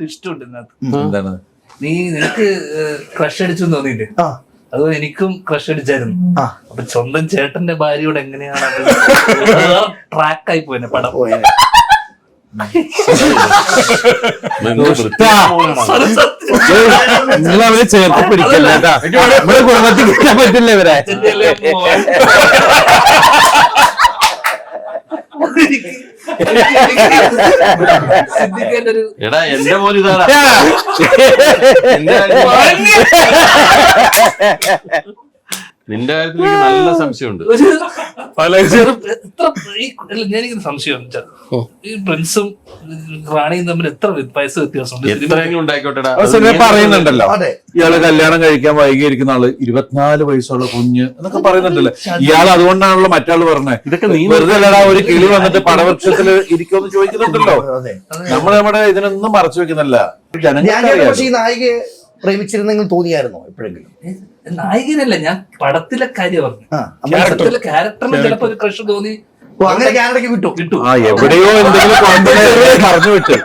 ഇഷ്ടമുണ്ട് ഇതിനകത്ത്. എന്താണ്? നിനക്ക് ക്രഷ് അടിച്ചു തോന്നിയില്ലേ? അത് എനിക്കും ക്രഷ് അടിച്ചായിരുന്നു. അപ്പൊ സ്വന്തം ചേട്ടന്റെ ഭാര്യയോട് എങ്ങനെയാണ് ട്രാക്കായി പോയെന്നെ പടം. നിങ്ങൾ അവരെ ചേർത്ത് പിടിക്കല്ല നമ്മുടെ കുടുംബത്തിൽ കിട്ടാൻ പറ്റില്ല ഇവരെ. എടാ എന്റെ മോൻ ഇതാടാ. നിന്റെ കാര്യത്തിൽ എനിക്ക് നല്ല സംശയമുണ്ട്. എനിക്കൊരു സംശയം, ഈ പ്രിൻസും റാണിയും തമ്മിൽ എത്ര വയസ്സ് വ്യത്യാസമുണ്ട്? എത്രയെങ്കിലും ഉണ്ടായിക്കോട്ടെടാ. പറയുന്നുണ്ടല്ലോ ഇയാള് കല്യാണം കഴിക്കാൻ വൈകിയിരിക്കുന്ന ആള് 24 വയസ്സുള്ള കുഞ്ഞ് എന്നൊക്കെ പറയുന്നുണ്ടല്ലോ. ഇയാൾ അതുകൊണ്ടാണല്ലോ മറ്റാള് പറഞ്ഞത്. ഇതൊക്കെ നീ വെറുതെ അല്ലടാ ഒരു കിളി വന്നിട്ട് പടവൃക്ഷത്തില് ഇരിക്കുമെന്ന് ചോദിക്കുന്നുണ്ടല്ലോ. നമ്മുടെ ഇതിനൊന്നും മറച്ചു വെക്കുന്നില്ല. ഈ നായികയെ പ്രേമിച്ചിരുന്നെങ്കിൽ തോന്നിയായിരുന്നോ എപ്പോഴെങ്കിലും? നായികനല്ല, ഞാൻ പടത്തിലെ കാര്യം പറഞ്ഞു. പടത്തിലെ ക്യാരക്ടറിന് ചിലപ്പോ ഒരു ക്രഷ് തോന്നി. അങ്ങനെ ക്യാനഡയ്ക്ക് വിട്ടു. എവിടെയോ എന്തെങ്കിലും പറഞ്ഞു വിട്ടു.